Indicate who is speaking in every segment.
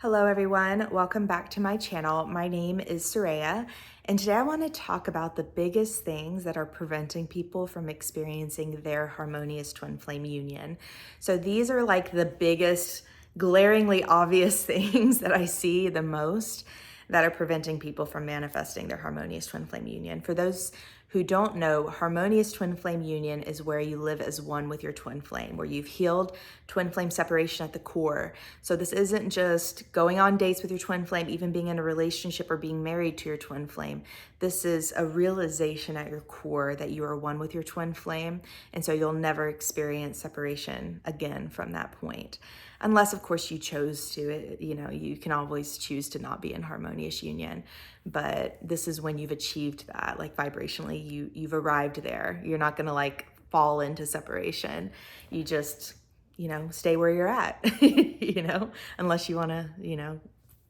Speaker 1: Hello everyone, welcome back to my channel. My name is Soraya, and today I want to talk about the biggest things that are preventing people from experiencing their harmonious twin flame union. So these are like the biggest, glaringly obvious things that I see the most that are preventing people from manifesting their harmonious twin flame union. For those who don't know, harmonious twin flame union is where you live as one with your twin flame, where you've healed twin flame separation at the core. So this isn't just going on dates with your twin flame, even being in a relationship or being married to your twin flame. This is a realization at your core that you are one with your twin flame, and so you'll never experience separation again from that point. Unless, of course, you chose to. You can always choose to not be in harmonious union. But this is when you've achieved that, like vibrationally, you've arrived there. You're not gonna like fall into separation. You just, stay where you're at, unless you wanna,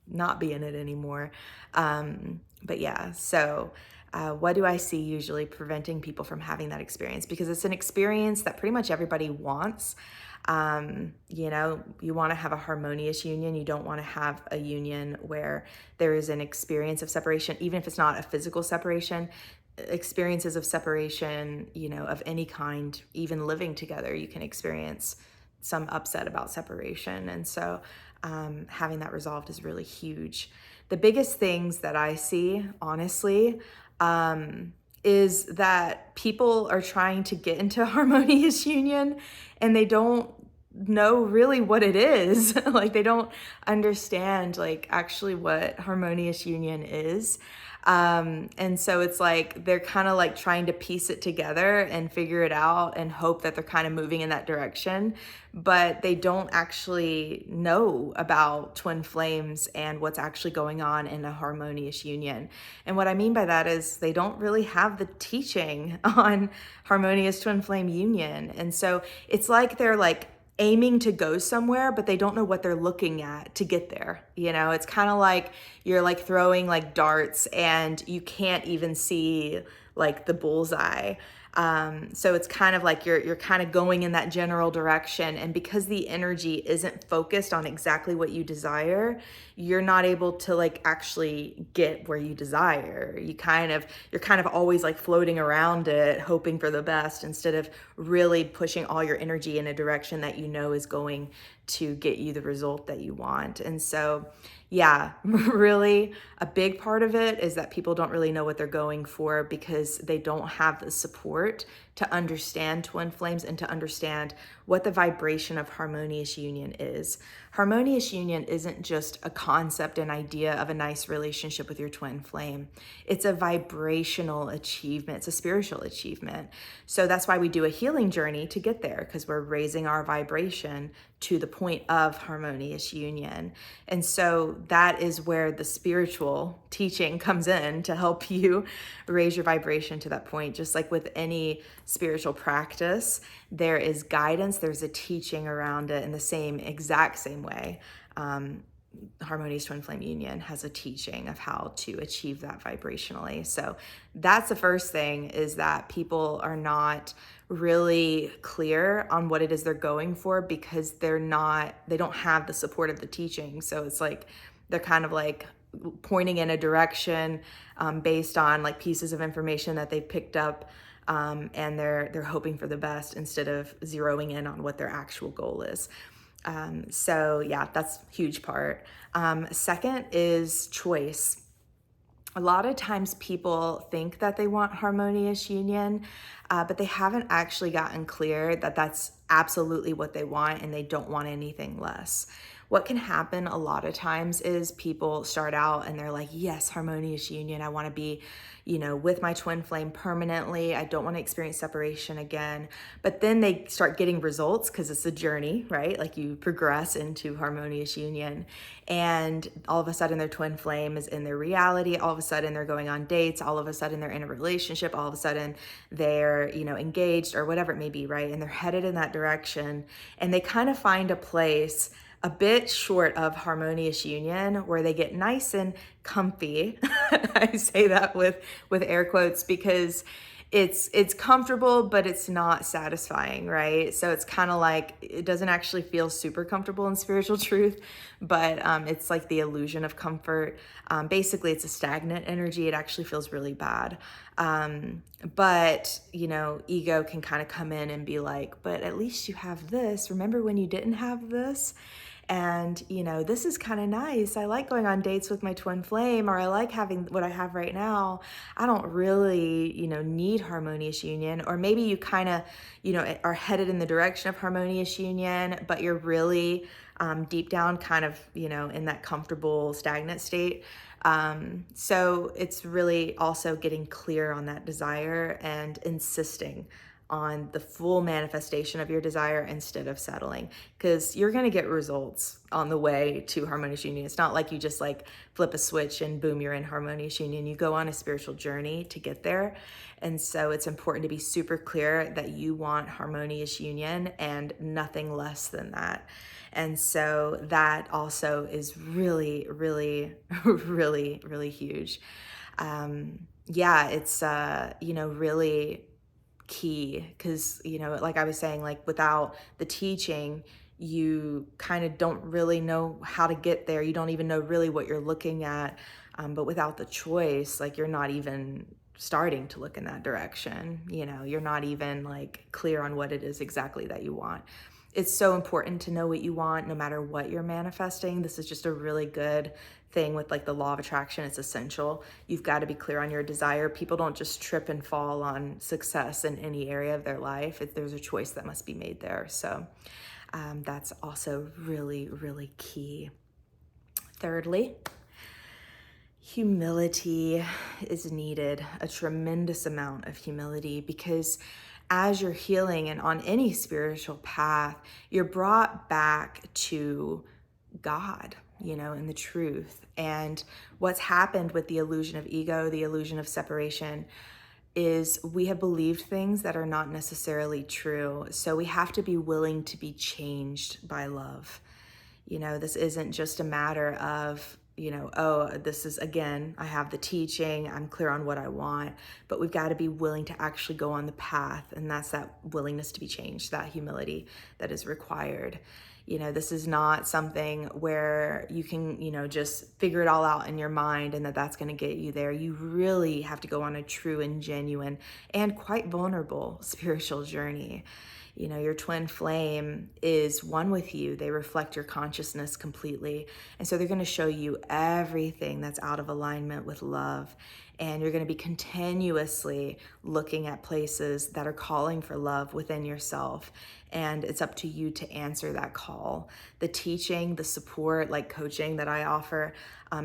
Speaker 1: not be in it anymore. But yeah, so what do I see usually preventing people from having that experience? Because it's an experience that pretty much everybody wants. You want to have a harmonious union. You don't want to have a union where there is an experience of separation, even if it's not a physical separation. Experiences of separation, of any kind, even living together, you can experience some upset about separation. And so having that resolved is really huge. The biggest things that I see, honestly, is that people are trying to get into harmonious union and they don't know really what it is. Like they don't understand like actually what harmonious union is. And so it's like they're kind of like trying to piece it together and figure it out and hope that they're kind of moving in that direction, but they don't actually know about twin flames and what's actually going on in a harmonious union. And what I mean by that is they don't really have the teaching on harmonious twin flame union. And so it's like they're like aiming to go somewhere, but they don't know what they're looking at to get there. It's kind of like you're like throwing like darts and you can't even see like the bullseye. So it's kind of like you're kind of going in that general direction. And because the energy isn't focused on exactly what you desire, you're not able to like actually get where you desire. You're kind of always like floating around it, hoping for the best instead of really pushing all your energy in a direction that you know is going to get you the result that you want. And so, yeah, really a big part of it is that people don't really know what they're going for because they don't have the support to understand twin flames and to understand what the vibration of harmonious union is. Harmonious union isn't just a concept, an idea of a nice relationship with your twin flame. It's a vibrational achievement. It's a spiritual achievement. So that's why we do a healing journey to get there, because we're raising our vibration to the point of harmonious union. And so that is where the spiritual teaching comes in to help you raise your vibration to that point. Just like with any spiritual practice, there is guidance, there's a teaching around it in the exact same way. Harmonious twin flame union has a teaching of how to achieve that vibrationally. So that's the first thing, is that people are not really clear on what it is they're going for because they don't have the support of the teaching. So it's like they're kind of like pointing in a direction based on like pieces of information that they've picked up, and they're hoping for the best instead of zeroing in on what their actual goal is. So yeah, that's a huge part. Second is choice. A lot of times people think that they want harmonious union, but they haven't actually gotten clear that that's absolutely what they want and they don't want anything less. What can happen a lot of times is people start out and they're like, yes, harmonious union. I want to be, with my twin flame permanently. I don't want to experience separation again. But then they start getting results because it's a journey, right? Like you progress into harmonious union and all of a sudden their twin flame is in their reality. All of a sudden they're going on dates. All of a sudden they're in a relationship. All of a sudden they're, engaged or whatever it may be, right? And they're headed in that direction and they kind of find a place a bit short of harmonious union where they get nice and comfy. I say that with air quotes because it's comfortable, but it's not satisfying, right? So it's kind of like it doesn't actually feel super comfortable in spiritual truth, but it's like the illusion of comfort. Basically, it's a stagnant energy. It actually feels really bad. But ego can kind of come in and be like, but at least you have this. Remember when you didn't have this? And, this is kind of nice. I like going on dates with my twin flame, or I like having what I have right now. I don't really, need harmonious union. Or maybe you kind of, are headed in the direction of harmonious union, but you're really deep down kind of, in that comfortable, stagnant state. So it's really also getting clear on that desire and insisting on the full manifestation of your desire instead of settling, because you're going to get results on the way to harmonious union. It's not like you just like flip a switch and boom, you're in harmonious union. You go on a spiritual journey to get there. And so it's important to be super clear that you want harmonious union and nothing less than that. And so that also is really, really, really, really huge. It's, really key, because like I was saying, like without the teaching, you kind of don't really know how to get there. You don't even know really what you're looking at. But without the choice, like you're not even starting to look in that direction. You're not even like clear on what it is exactly that you want. It's so important to know what you want no matter what you're manifesting. This is just a really good thing with like the law of attraction. It's essential. You've got to be clear on your desire. People don't just trip and fall on success in any area of their life. There's a choice that must be made there. So that's also really, really key. Thirdly, humility is needed, a tremendous amount of humility, because as you're healing and on any spiritual path, you're brought back to God, and the truth. And what's happened with the illusion of ego, the illusion of separation, is we have believed things that are not necessarily true. So we have to be willing to be changed by love. This isn't just a matter of, this is, again, I have the teaching, I'm clear on what I want, but we've got to be willing to actually go on the path. And that's that willingness to be changed, that humility that is required. This is not something where you can, just figure it all out in your mind and that's going to get you there. You really have to go on a true and genuine and quite vulnerable spiritual journey. Your twin flame is one with you. They reflect your consciousness completely. And so they're going to show you everything that's out of alignment with love. And you're going to be continuously looking at places that are calling for love within yourself. And it's up to you to answer that call. The teaching, the support, like coaching that I offer,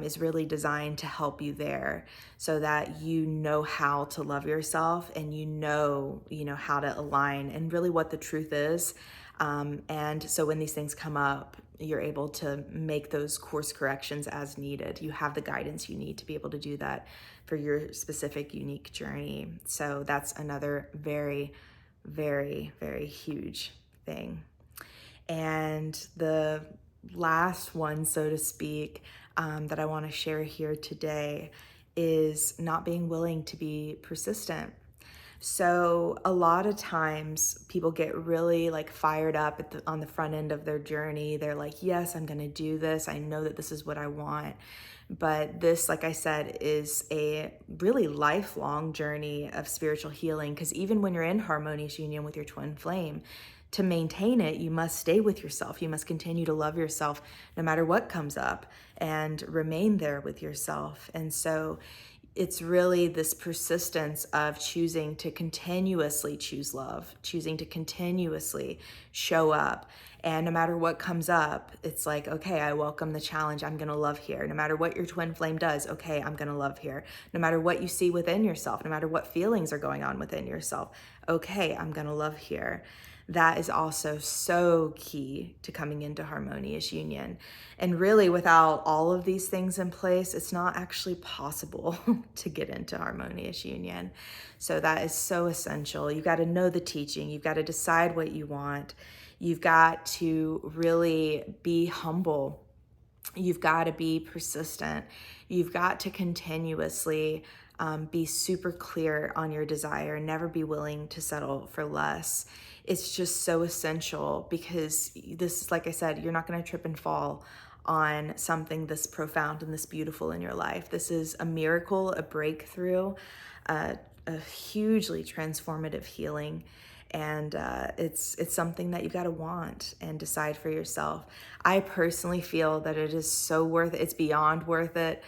Speaker 1: is really designed to help you there, so that you know how to love yourself and you know how to align and really what the truth is. And so when these things come up, you're able to make those course corrections as needed. You have the guidance you need to be able to do that for your specific unique journey. So that's another very, very, very huge thing. And the last one, so to speak, that I want to share here today is not being willing to be persistent. So a lot of times people get really like fired up on the front end of their journey. They're like, yes, I'm going to do this. I know that this is what I want. But this, like I said, is a really lifelong journey of spiritual healing, because even when you're in harmonious union with your twin flame, to maintain it, you must stay with yourself. You must continue to love yourself no matter what comes up and remain there with yourself. And so it's really this persistence of choosing to continuously choose love, choosing to continuously show up. And no matter what comes up, it's like, okay, I welcome the challenge. I'm going to love here. No matter what your twin flame does, okay, I'm going to love here. No matter what you see within yourself, no matter what feelings are going on within yourself, okay, I'm going to love here. That is also so key to coming into harmonious union. And really, without all of these things in place, it's not actually possible to get into harmonious union. So that is so essential. You've got to know the teaching. You've got to decide what you want. You've got to really be humble. You've got to be persistent. You've got to continuously Be super clear on your desire. Never be willing to settle for less. It's just so essential, because this is, like I said, you're not going to trip and fall on something this profound and this beautiful in your life. This is a miracle, a breakthrough, a hugely transformative healing. And it's something that you got to want and decide for yourself. I personally feel that it is so worth it. It's beyond worth it.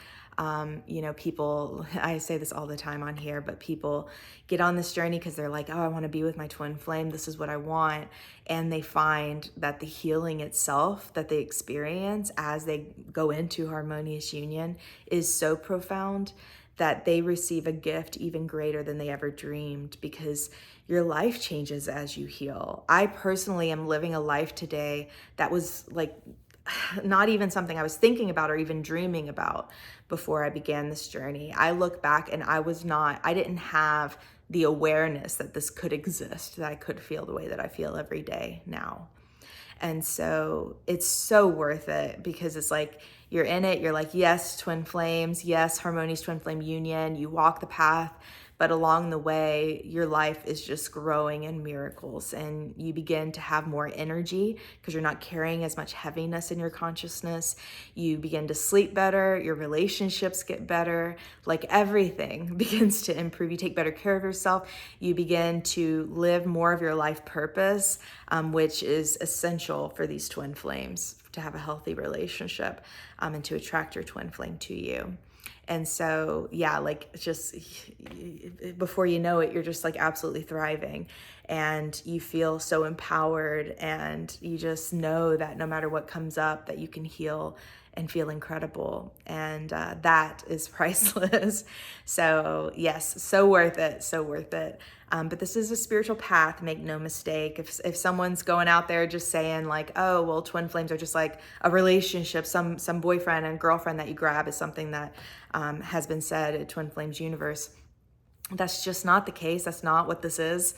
Speaker 1: People, I say this all the time on here, but people get on this journey because they're like, oh, I want to be with my twin flame. This is what I want. And they find that the healing itself that they experience as they go into harmonious union is so profound that they receive a gift even greater than they ever dreamed, because your life changes as you heal. I personally am living a life today that was like not even something I was thinking about or even dreaming about before I began this journey. I look back and I didn't have the awareness that this could exist, that I could feel the way that I feel every day now. And so it's so worth it, because it's like you're in it, you're like, yes, twin flames, yes, harmonious twin flame union, you walk the path, but along the way, your life is just growing in miracles, and you begin to have more energy because you're not carrying as much heaviness in your consciousness. You begin to sleep better, your relationships get better, like everything begins to improve. You take better care of yourself. You begin to live more of your life purpose, which is essential for these twin flames to have a healthy relationship, and to attract your twin flame to you. And so, yeah, like just before you know it, you're just like absolutely thriving, and you feel so empowered, and you just know that no matter what comes up, that you can heal and feel incredible. And that is priceless. So yes, so worth it, so worth it. But this is a spiritual path, make no mistake. If someone's going out there just saying like, oh, well, twin flames are just like a relationship, some boyfriend and girlfriend that you grab is something that has been said at Twin Flames Universe. That's just not the case. That's not what this is.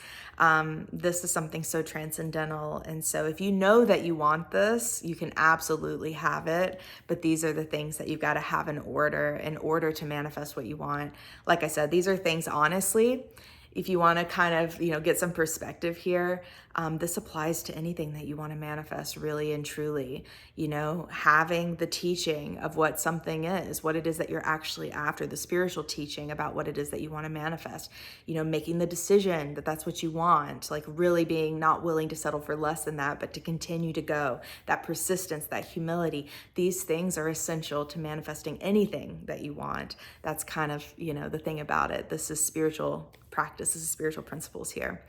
Speaker 1: This is something so transcendental. And so if you know that you want this, you can absolutely have it. But these are the things that you've got to have in order to manifest what you want. Like I said, these are things, honestly, if you want to kind of, get some perspective here, this applies to anything that you want to manifest, really and truly. Having the teaching of what something is, what it is that you're actually after, the spiritual teaching about what it is that you want to manifest, making the decision that that's what you want, like really being not willing to settle for less than that, but to continue to go, that persistence, that humility. These things are essential to manifesting anything that you want. That's kind of, the thing about it. This is spiritual practice, this is spiritual principles here.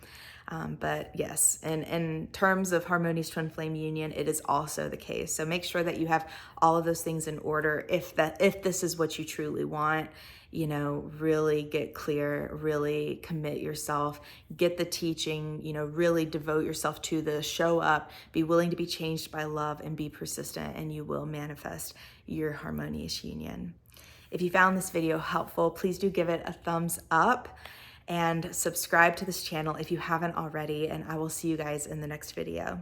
Speaker 1: But yes, and in terms of harmonious twin flame union, it is also the case. So make sure that you have all of those things in order. If this is what you truly want, really get clear, really commit yourself, get the teaching, really devote yourself to the show up, be willing to be changed by love, and be persistent, and you will manifest your harmonious union. If you found this video helpful, please do give it a thumbs up and subscribe to this channel if you haven't already, and I will see you guys in the next video.